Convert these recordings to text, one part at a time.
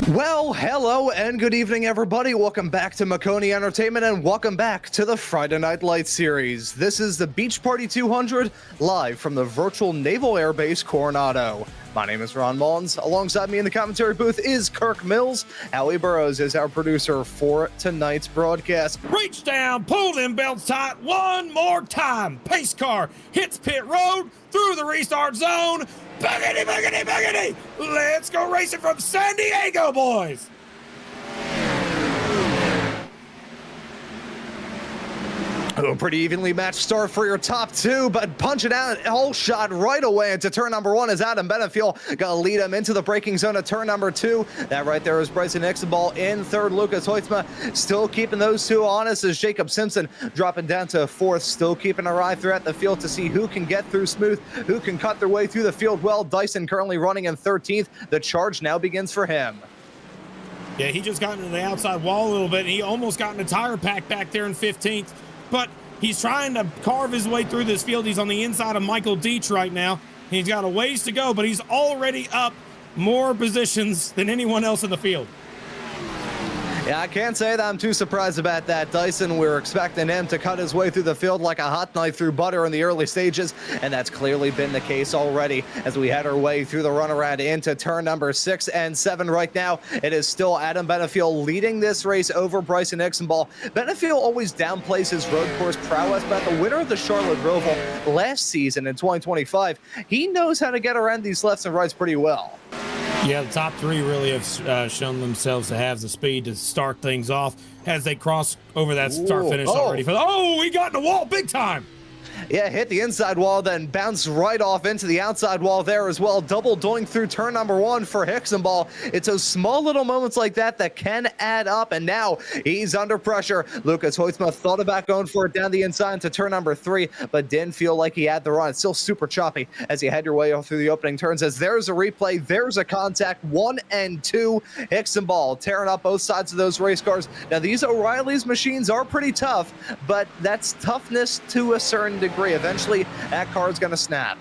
Well, hello and good evening, everybody. Welcome back to Makoni Entertainment and welcome back to the Friday Night Lights series. This is the Beach Party 200, live from the virtual Naval Air Base Coronado. My name is Ron Mullins. Alongside me in the commentary booth is Kirk Mills. Allie Burrows is our producer for tonight's broadcast. Reach down, pull them belts tight one more time. Pace car hits pit road through the restart zone. Boogity, boogity, boogity. Let's go racing from San Diego, boys. A pretty evenly matched start for your top two, but punching out a whole shot right away into turn number one is Adam Benefiel. Gonna lead him into the braking zone at turn number two. That right there is Bryson Ixenball in third. Lucas Hoytsma still keeping those two honest as Jacob Simpson dropping down to fourth, still keeping our eye throughout the field to see who can get through smooth, who can cut their way through the field well. Dyson currently running in 13th. The charge now begins for him. Yeah, he just got into the outside wall a little bit, and he almost got in a tire pack back there in 15th. But he's trying to carve his way through this field. He's on the inside of Michael Deach right now. He's got a ways to go, but he's already up more positions than anyone else in the field. Yeah, I can't say that I'm too surprised about that. Dyson, we're expecting him to cut his way through the field like a hot knife through butter in the early stages, and that's clearly been the case already as we head our way through the runaround into turn number 6 and 7 right now. It is still Adam Benefiel leading this race over Bryson Ixenball. Benefiel always downplays his road course prowess, but the winner of the Charlotte Roval last season in 2025, he knows how to get around these lefts and rights pretty well. Yeah, the top three really have shown themselves to have the speed to start things off as they cross over that start finish already. Oh, he got in the wall big time. Yeah, hit the inside wall, then bounced right off into the outside wall there as well. Double doing through turn number 1 for Ixenball. It's those small little moments like that that can add up, and now he's under pressure. Lucas Hoytsma thought about going for it down the inside to turn number 3, but didn't feel like he had the run. It's still super choppy as you head your way off through the opening turns. As there's a replay, there's a contact, 1 and 2. Ixenball tearing up both sides of those race cars. Now, these O'Reilly's machines are pretty tough, but that's toughness to a certain degree. Eventually, that car is going to snap.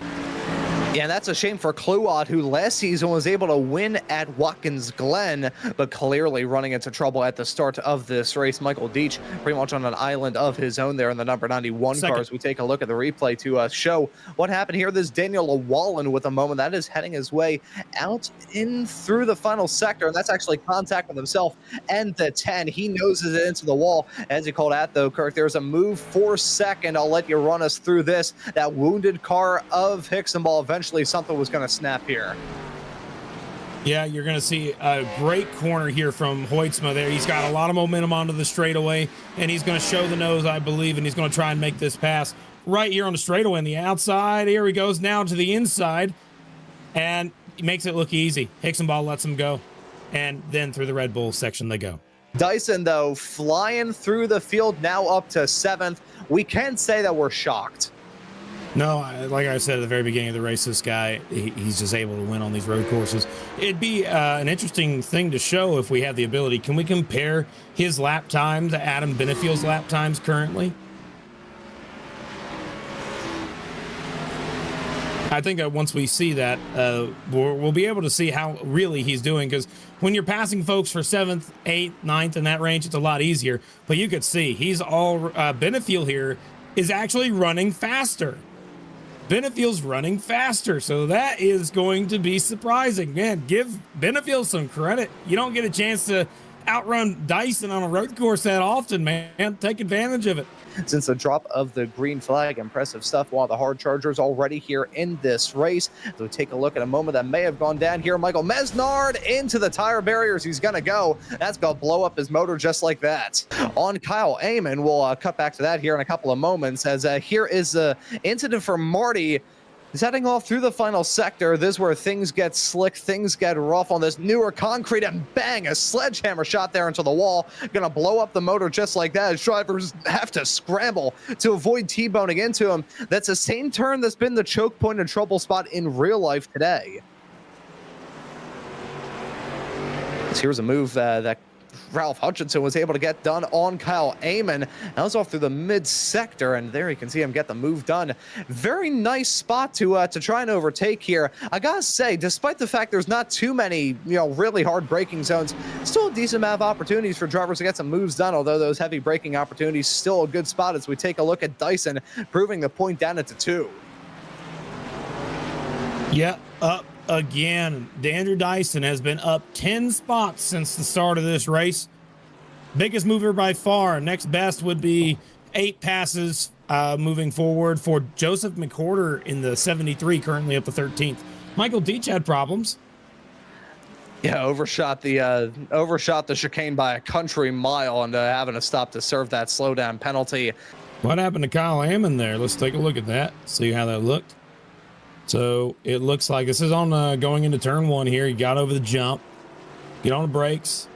Yeah, that's a shame for Kluot, who last season was able to win at Watkins Glen, but clearly running into trouble at the start of this race. Michael Deach pretty much on an island of his own there in the number 91 car as we take a look at the replay to show what happened here. This Daniel Llewellyn with a moment that is heading his way out in through the final sector, and that's actually contact with himself and the 10. He noses it into the wall. As you called out, though, Kirk, there's a move for second. I'll let you run us through this. That wounded car of Ixenball eventually something was going to snap here. Yeah, you're going to see a great corner here from Hoytsma there. He's got a lot of momentum onto the straightaway, and he's going to show the nose, I believe, and he's going to try and make this pass right here on the straightaway on the outside. Here he goes now to the inside, and he makes it look easy. Ixenball lets him go, and then through the Red Bull section they go. Dyson, though, flying through the field now up to 7th. We can't say that we're shocked. No, like I said at the very beginning of the race, this guy, he's just able to win on these road courses. It'd be an interesting thing to show if we have the ability. Can we compare his lap time to Adam Benefiel's lap times currently? I think that once we see that, we'll be able to see how really he's doing, because when you're passing folks for 7th, 8th, 9th in that range, it's a lot easier. But you could see he's all Benefiel here is actually running faster. Benefiel's running faster, so that is going to be surprising. Man, give Benefiel some credit. You don't get a chance to outrun Dyson on a road course that often, man. Take advantage of it. Since the drop of the green flag, impressive stuff while the hard chargers already here in this race. So take a look at a moment that may have gone down here. Michael Mesnard into the tire barriers. He's going to go. That's going to blow up his motor just like that. On Kyle Amon, we'll cut back to that here in a couple of moments, as here is the incident for Marty. He's heading off through the final sector. This is where things get slick, things get rough on this newer concrete, and bang, a sledgehammer shot there into the wall. Gonna blow up the motor just like that. As drivers have to scramble to avoid T-boning into him. That's the same turn that's been the choke point and trouble spot in real life today. So here's a move that Ralph Hutchinson was able to get done on Kyle Amon. That was off through the mid-sector, and there you can see him get the move done. Very nice spot to try and overtake here. I gotta say, despite the fact there's not too many, really hard braking zones, still a decent amount of opportunities for drivers to get some moves done, although those heavy braking opportunities still a good spot as we take a look at Dyson, proving the point down into 2. Yeah, up again. Andrew Dyson has been up 10 spots since the start of this race. Biggest mover by far. Next best would be 8 passes moving forward for Joseph McWhorter in the 73, currently up to 13th. Michael Deach had problems. Yeah, overshot the chicane by a country mile and having to stop to serve that slowdown penalty. What happened to Kyle Amon there? Let's take a look at that, see how that looked. So it looks like this is on going into turn 1 here. He got over the jump, get on the brakes,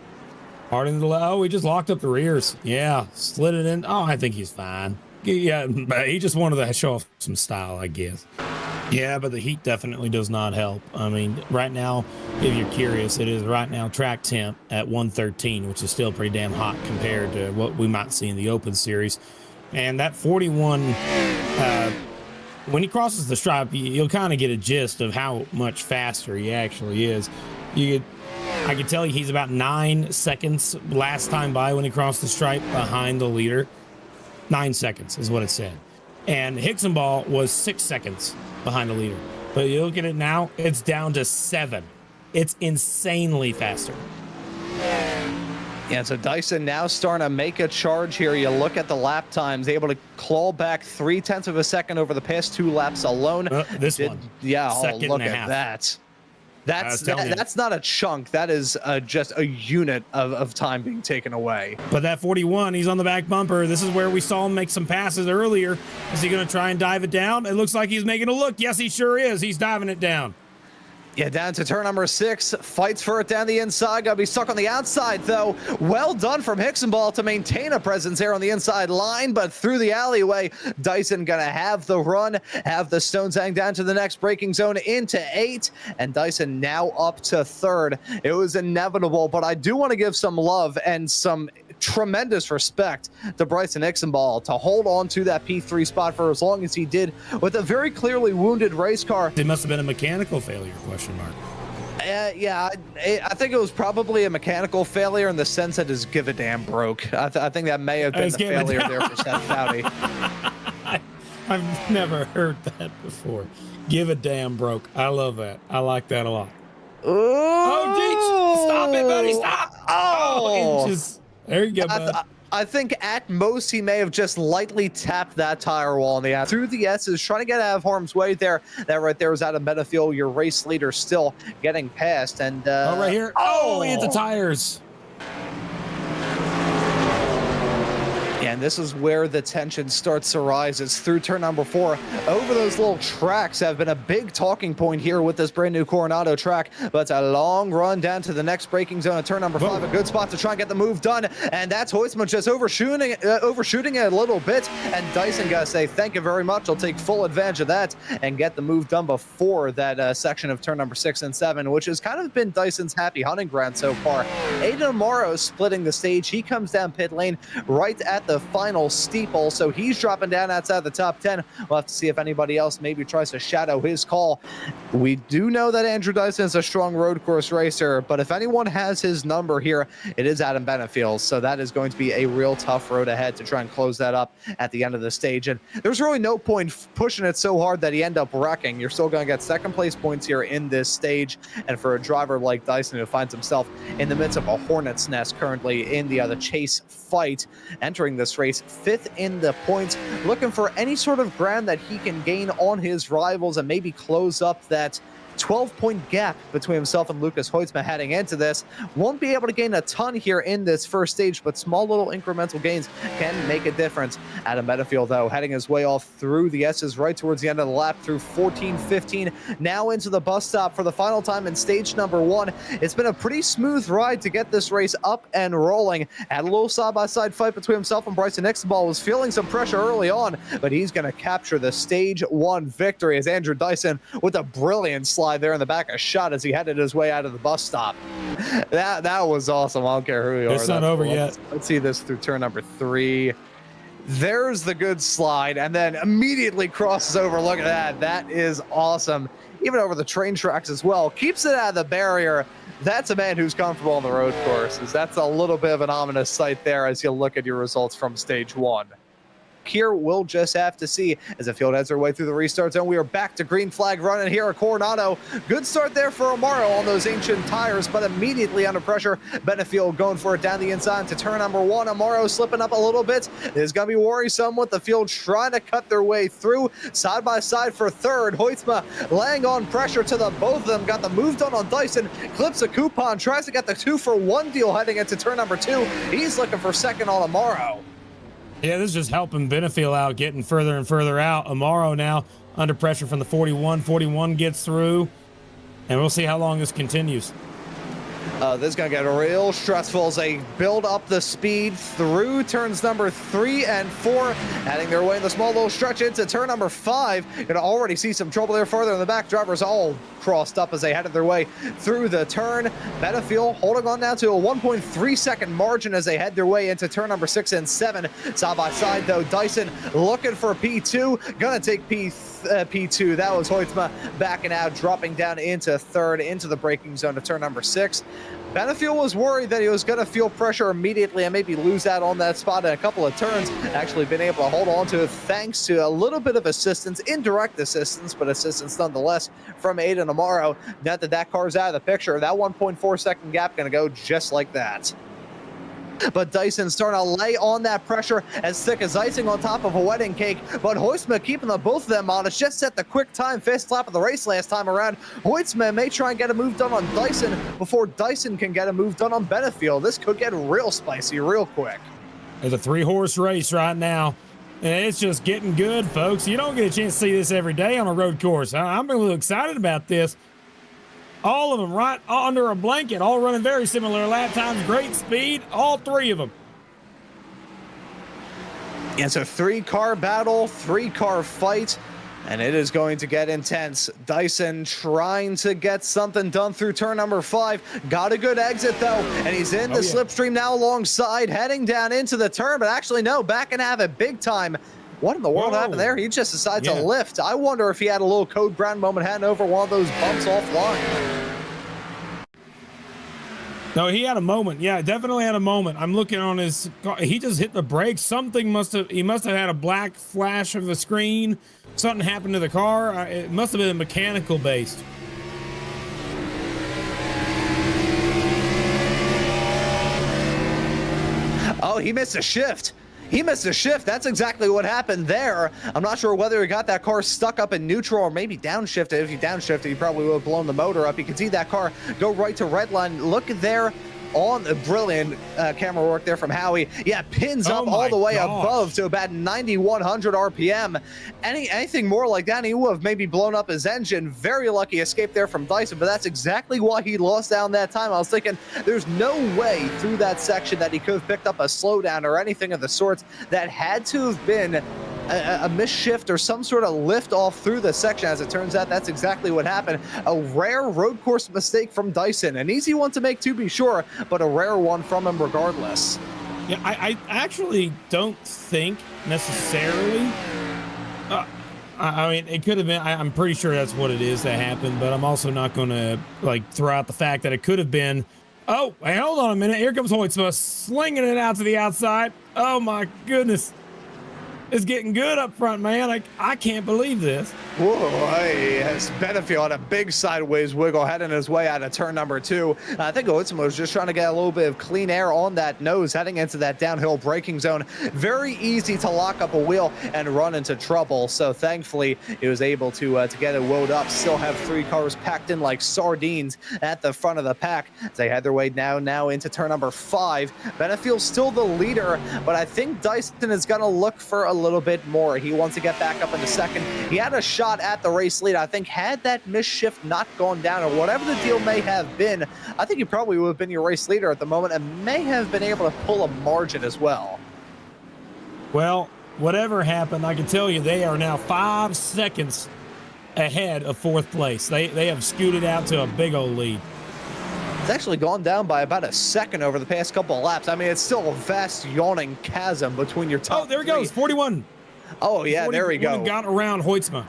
hard into the left. Oh, he just locked up the rears. Yeah, slid it in. Oh, I think he's fine. Yeah, but he just wanted to show off some style, I guess. Yeah, but the heat definitely does not help. I mean, right now, if you're curious, it is right now track temp at 113, which is still pretty damn hot compared to what we might see in the Open Series. And that 41... when he crosses the stripe, you'll kind of get a gist of how much faster he actually is. I can tell you he's about 9 seconds last time by when he crossed the stripe behind the leader. 9 seconds is what it said. And Hicksonball was 6 seconds behind the leader. But you look at it now, it's down to 7. It's insanely faster. Yeah, so Dyson now starting to make a charge here. You look at the lap times, able to claw back 0.3 of a second over the past 2 laps alone. This one. Yeah, second look and a at half. that. That's not a chunk. That is just a unit of time being taken away. But that 41, he's on the back bumper. This is where we saw him make some passes earlier. Is he going to try and dive it down? It looks like he's making a look. Yes, he sure is. He's diving it down. Yeah, down to turn number 6, fights for it down the inside, gotta be stuck on the outside though. Well done from Hicksonball to maintain a presence there on the inside line, but through the alleyway, Dyson gonna have the run, have the stones hang down to the next braking zone into 8, and Dyson now up to 3rd. It was inevitable, but I do want to give some love and some tremendous respect to Bryson Hicksonball to hold on to that P3 spot for as long as he did with a very clearly wounded race car. It must have been a mechanical failure, question mark. Yeah, I think it was probably a mechanical failure in the sense that his give a damn broke. I think that may have been the failure there for Seth Dowdy. I've never heard that before. Give a damn broke. I love that. I like that a lot. Oh, Deach, stop it, buddy, stop. Oh, inches. There you go, bud. I think at most he may have just lightly tapped that tire wall on the out through the S's, trying to get out of harm's way there. That right there was Adam Benefield, your race leader, still getting past. And right here. Oh, he hit the tires. And this is where the tension starts to rise. It's through turn number 4. Over those little tracks have been a big talking point here with this brand new Coronado track. But it's a long run down to the next braking zone at turn number 5. A good spot to try and get the move done. And that's Hoytsman just overshooting it a little bit. And Dyson got to say thank you very much. I'll take full advantage of that and get the move done before that section of turn number 6 and 7, which has kind of been Dyson's happy hunting ground so far. Aiden Morrow splitting the stage. He comes down pit lane right at the final steeple, so he's dropping down outside the top 10. We'll have to see if anybody else maybe tries to shadow his call. We do know that Andrew Dyson is a strong road course racer, but if anyone has his number here, it is Adam Benefield, so that is going to be a real tough road ahead to try and close that up at the end of the stage. And there's really no point pushing it so hard that he end up wrecking. You're still going to get second place points here in this stage, and for a driver like Dyson who finds himself in the midst of a hornet's nest currently in the chase fight, entering this race 5th in the points, looking for any sort of ground that he can gain on his rivals and maybe close up that 12-point gap between himself and Lucas Hoytsma heading into this. Won't be able to gain a ton here in this first stage, but small little incremental gains can make a difference. Adam Benefield, though, heading his way off through the S's right towards the end of the lap through 14-15, now into the bus stop for the final time in stage number 1. It's been a pretty smooth ride to get this race up and rolling. Had a little side-by-side fight between himself and Bryson Hicksonball. Was feeling some pressure early on, but he's going to capture the stage 1 victory as Andrew Dyson with a brilliant slide slide there in the back, a shot as he headed his way out of the bus stop. That was awesome. I don't care who you are. It's not over yet. Let's see this through turn number 3. There's the good slide, and then immediately crosses over. Look at that. That is awesome. Even over the train tracks as well. Keeps it out of the barrier. That's a man who's comfortable on the road courses. That's a little bit of an ominous sight there as you look at your results from stage 1. Here we'll just have to see as the field heads their way through the restart zone. We are back to green flag running here at Coronado. Good start there for Amaro on those ancient tires, but immediately under pressure. Benefield going for it down the inside to turn number 1. Amaro slipping up a little bit. It is going to be worrisome with the field trying to cut their way through. Side by side for third. Hoytsma laying on pressure to the both of them. Got the move done on Dyson. Clips a coupon. Tries to get the 2-for-1 deal heading into turn number 2. He's looking for second on Amaro. Yeah, this is just helping Benefield out, getting further and further out. Amaro now under pressure from the 41. 41 gets through, and we'll see how long this continues. This is going to get real stressful as they build up the speed through turns number 3 and 4, heading their way in the small little stretch into turn number 5. You're going to already see some trouble there further in the back. Drivers all crossed up as they headed their way through the turn. Benefield holding on now to a 1.3 second margin as they head their way into turn number 6 and 7. Side by side though, Dyson looking for P2, gonna take P2. That was Hoytsma backing out, dropping down into third, into the braking zone to turn number 6. Benefield was worried that he was going to feel pressure immediately and maybe lose out on that spot in a couple of turns. Actually been able to hold on to it thanks to a little bit of assistance, indirect assistance, but assistance nonetheless from Aiden Amaro. Now that that car's out of the picture, that 1.4 second gap going to go just like that. But Dyson starting to lay on that pressure as thick as icing on top of a wedding cake. But Hoytsma keeping the both of them honest. Just set the quick time fast lap of the race last time around. Hoytsma may try and get a move done on Dyson before Dyson can get a move done on Benefield. This could get real spicy real quick. It's a 3-horse race right now, and it's just getting good, folks. You don't get a chance to see this every day on a road course. I'm a little excited about this. All of them right under a blanket, all running very similar lap times, great speed, all 3 of them. It's a 3-car battle, 3-car fight, and it is going to get intense. Dyson trying to get something done through turn number 5. Got a good exit though, and he's in the slipstream now alongside, heading down into the turn, but actually no, back and have it big time. What in the world happened there? He just decided to lift. I wonder if he had a little Code Brown moment heading over one of those bumps offline. No, he had a moment. Yeah, definitely had a moment. I'm looking on his car. He just hit the brakes. Something he must have had a black flash of the screen. Something happened to the car. It must have been mechanical based. Oh, he missed a shift. He missed a shift. That's exactly what happened there. I'm not sure whether he got that car stuck up in neutral or maybe downshifted. If he downshifted, he probably would have blown the motor up. You can see that car go right to red line. Look there on the brilliant camera work there from Howie. Yeah, pins up all the way above to about 9,100 RPM. Anything more like that, he would have maybe blown up his engine. Very lucky escape there from Dyson, but that's exactly why he lost down that time. I was thinking there's no way through that section that he could have picked up a slowdown or anything of the sorts. That had to have been a misshift or some sort of lift off through the section. As it turns out, that's exactly what happened. A rare road course mistake from Dyson. An easy one to make, to be sure, but a rare one from him regardless. Yeah, I actually don't think necessarily. I mean, it could have been. I'm pretty sure that's what it is that happened, but I'm also not going to like throw out the fact that it could have been. Oh, hey, hold on a minute. Here comes Hoytsma slinging it out to the outside. Oh my goodness. It's getting good up front, man. I can't believe this. Whoa, hey, Benefield had a big sideways wiggle heading his way out of turn number 2. I think Hoytsma was just trying to get a little bit of clean air on that nose heading into that downhill braking zone. Very easy to lock up a wheel and run into trouble. So thankfully, he was able to get it wound up. Still have 3 cars packed in like sardines at the front of the pack. As they head their way now into turn number 5. Benefield's still the leader, but I think Dyson is going to look for a little bit more. He wants to get back up in the second. He had a shot at the race lead. I think had that misshift not gone down or whatever the deal may have been, I think he probably would have been your race leader at the moment and may have been able to pull a margin as well. Well, whatever happened, I can tell you they are now 5 seconds ahead of fourth place. They have scooted out to a big old lead. It's actually gone down by about a second over the past couple of laps. I mean, it's still a vast yawning chasm between your top. Oh, there he goes, 41. Oh yeah, there we go. Got around Hoytsma.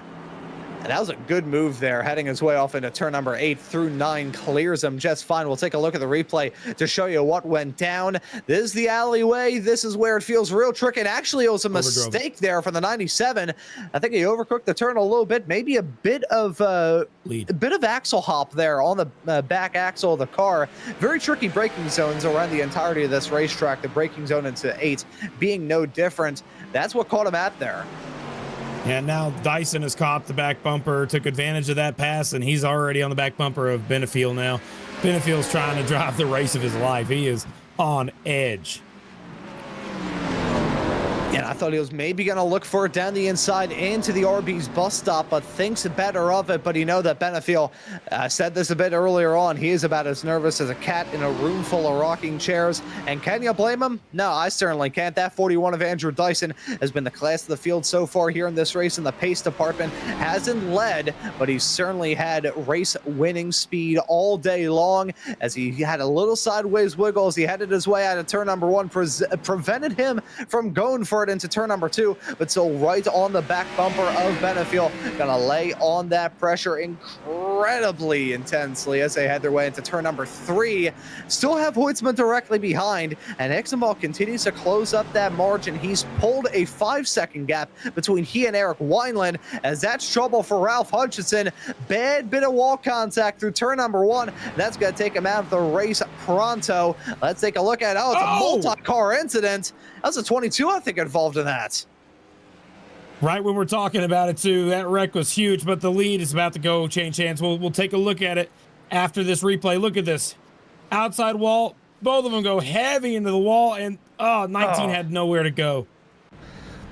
And that was a good move there, heading his way off into turn number 8 through 9, clears him just fine. We'll take a look at the replay to show you what went down. This is the alleyway. This is where it feels real tricky. And actually, it was a mistake there for the 97. I think he overcooked the turn a little bit, maybe a bit of axle hop there on the back axle of the car. Very tricky braking zones around the entirety of this racetrack. The braking zone into 8 being no different. That's what caught him at there. And now Dyson has caught the back bumper, took advantage of that pass, and he's already on the back bumper of Benefield now. Benefield's trying to drive the race of his life. He is on edge. And I thought he was maybe going to look for it down the inside into the Arby's bus stop, but thinks better of it. But you know that Benefield said this a bit earlier on. He is about as nervous as a cat in a room full of rocking chairs. And can you blame him? No, I certainly can't. That 41 of Andrew Dyson has been the class of the field so far here in this race, and the pace department hasn't led, but he's certainly had race winning speed all day long, as he had a little sideways wiggle as he headed his way out of turn number 1, prevented him from going for it into turn number 2, but still right on the back bumper of Benefield. Gonna lay on that pressure incredibly intensely as they head their way into turn number 3. Still have Hoytsman directly behind, and Hixenball continues to close up that margin. He's pulled a 5-second gap between he and Eric Wineland, as that's trouble for Ralph Hutchinson. Bad bit of wall contact through turn number 1. That's gonna take him out of the race pronto. Let's take a look at, it's a multi-car incident. That was a 22, I think, involved in that. Right when we're talking about it, too, that wreck was huge, but the lead is about to go change hands. We'll take a look at it after this replay. Look at this. Outside wall. Both of them go heavy into the wall, and 19 had nowhere to go.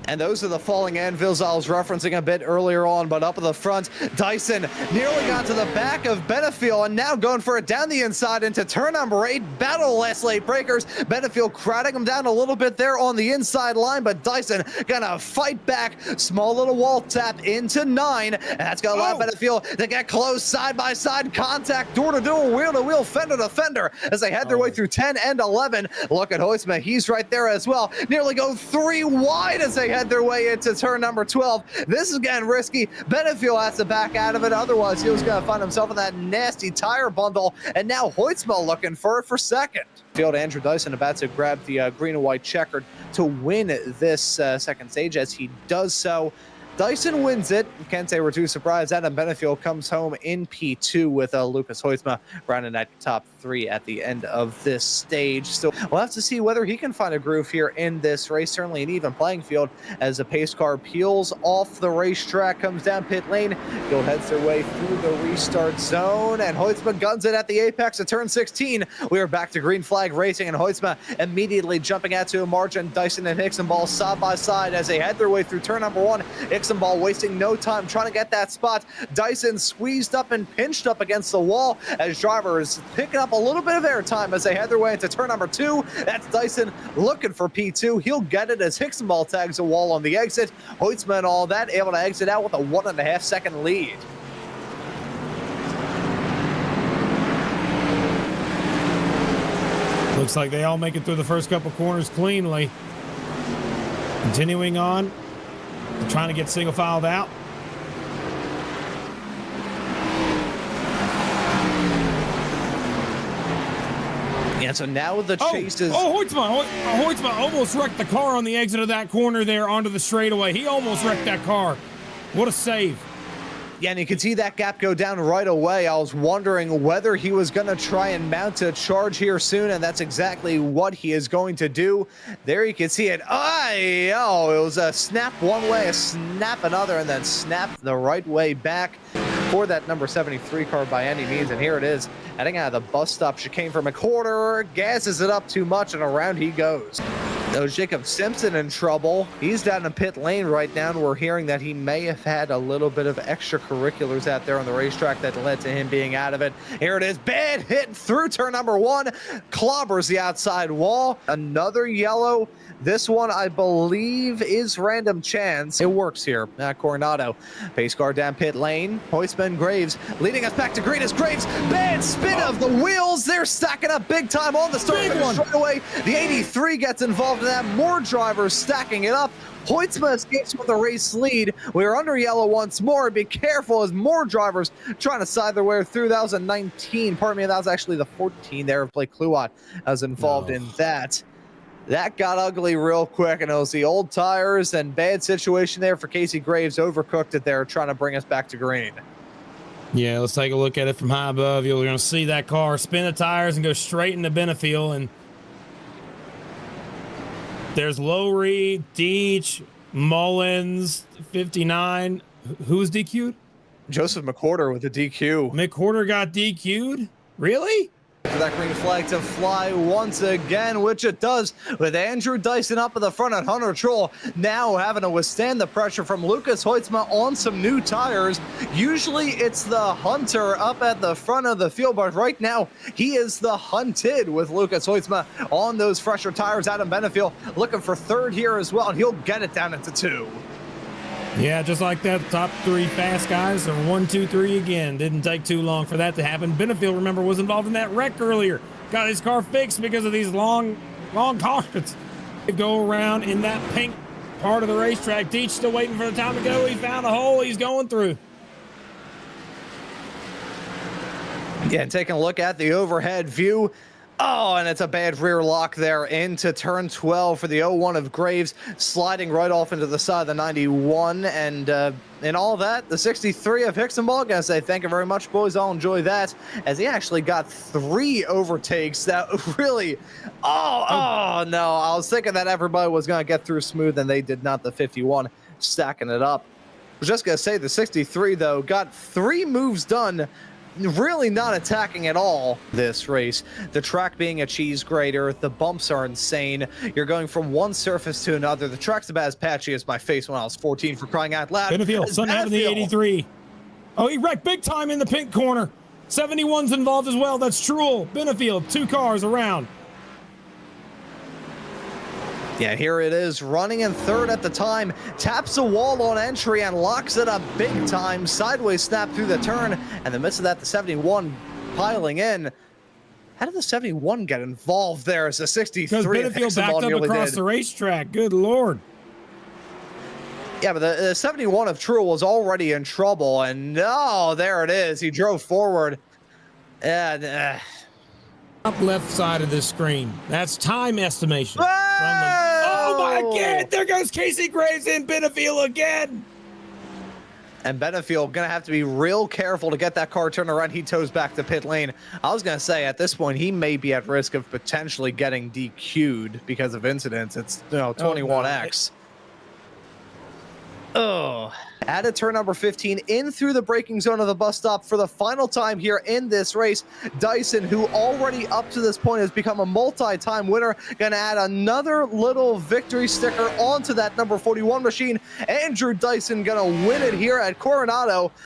And those are the falling anvils I was referencing a bit earlier on, but up at the front, Dyson nearly got to the back of Benefield, and now going for it down the inside into turn number 8. Battle last late breakers. Benefield crowding him down a little bit there on the inside line, but Dyson gonna fight back. Small little wall tap into 9, and that's gonna allow Benefield to get close. Side-by-side contact, door-to-door, wheel-to-wheel, fender-to-fender as they head their way through 10 and 11. Look at Hoytsman. He's right there as well. Nearly go 3 wide as they head their way into turn number 12. This is getting risky. Benefield has to back out of it. Otherwise, he was going to find himself in that nasty tire bundle. And now Hoytsma looking for it for second. Field Andrew Dyson about to grab the green and white checkered to win this second stage. As he does so, Dyson wins it. Can't say we're too surprised. Adam Benefield comes home in P2 with Lucas Hoytsma rounding at top 3 at the end of this stage. So we'll have to see whether he can find a groove here in this race. Certainly an even playing field as the pace car peels off the racetrack, comes down pit lane. Field heads their way through the restart zone, and Hoytsma guns it at the apex of turn 16. We are back to green flag racing, and Hoytsma immediately jumping out to a margin. Dyson and Hixenball side by side as they head their way through turn number 1. Hixenball wasting no time trying to get that spot. Dyson squeezed up and pinched up against the wall as drivers picking up a little bit of airtime as they head their way into turn number 2. That's Dyson looking for P2. He'll get it as Hixenball tags a wall on the exit. Hoytsma and all that able to exit out with a 1.5 second lead. Looks like they all make it through the first couple corners cleanly. Continuing on, trying to get single filed out. Yeah, so now the chase is... Hoytsma almost wrecked the car on the exit of that corner there onto the straightaway. He almost wrecked that car. What a save. Yeah, and you can see that gap go down right away. I was wondering whether he was going to try and mount a charge here soon, and that's exactly what he is going to do. There you can see it. It was a snap one way, a snap another, and then snap the right way back for that number 73 car by any means. And here it is, heading out of the bus stop chicane from a corner, gasses it up too much, and around he goes. Oh, Jacob Simpson in trouble. He's down in pit lane right now, and we're hearing that he may have had a little bit of extracurriculars out there on the racetrack that led to him being out of it. Here it is, bad hit through turn number 1, clobbers the outside wall. Another yellow. This one, I believe, is random chance. It works here at Coronado. Pace car down pit lane. Hoistman Graves leading us back to green as Graves. Bad spin of the wheels. They're stacking up big time on the start straight away. The 83 gets involved in that. More drivers stacking it up. Hoytsma escapes with the race lead. We are under yellow once more. Be careful as more drivers trying to side their way through. That was a 19. Pardon me, that was actually the 14 there of Blake Kluwat was involved in that. That got ugly real quick, and it was the old tires and bad situation there for Casey Graves. Overcooked it there, trying to bring us back to green. Yeah, let's take a look at it from high above. You're going to see that car spin the tires and go straight into Benefield. And there's Lowry, Deech, Mullins, 59. Who's DQ'd? Joseph McWhorter with the DQ. McWhorter got DQ'd? Really? For that green flag to fly once again, which it does, with Andrew Dyson up at the front and Hunter Troll now having to withstand the pressure from Lucas Hoytsma on some new tires. Usually it's the Hunter up at the front of the field, but right now he is the hunted with Lucas Hoytsma on those fresher tires. Adam Benefield looking for third here as well, and he'll get it down into 2. Yeah, just like that, top 3 fast guys are 1, 2, 3 again. Didn't take too long for that to happen. Benefield, remember, was involved in that wreck earlier. Got his car fixed because of these long cautions. They go around in that pink part of the racetrack. Deech still waiting for the time to go. He found a hole he's going through. Yeah, taking a look at the overhead view. Oh, and it's a bad rear lock there into turn 12 for the 01 of Graves, sliding right off into the side of the 91. And in all that, the 63 of Hicksonball, gonna say thank you very much, boys. I'll enjoy that, as he actually got 3 overtakes that really, oh no. I was thinking that everybody was gonna get through smooth, and they did not. The 51 stacking it up. I was just gonna say the 63, though, got 3 moves done, really not attacking at all this race. The track being a cheese grater, the bumps are insane. You're going from one surface to another. The track's about as patchy as my face when I was 14, for crying out loud. Benefield, son having the 83. Oh, he wrecked big time in the pink corner. 71's involved as well. That's Truel. Benefield, 2 cars around. Yeah, here it is, running in third at the time, taps a wall on entry and locks it up big time. Sideways snap through the turn, and in the midst of that, the 71 piling in. How did the 71 get involved there as the 63? Because Benefield backed up across the racetrack. Good Lord. Yeah, but the 71 of Truel was already in trouble, and no, there it is. He drove forward. And Up left side of the screen. That's time estimation. Oh my God! There goes Casey Graves in Benefield again. And Benefield gonna have to be real careful to get that car turned around. He toes back to pit lane. I was gonna say at this point he may be at risk of potentially getting DQ'd because of incidents. It's 21X. Oh, added turn number 15 in through the braking zone of the bus stop for the final time here in this race. Dyson, who already up to this point has become a multi-time winner, gonna add another little victory sticker onto that number 41 machine. Andrew Dyson gonna win it here at Coronado.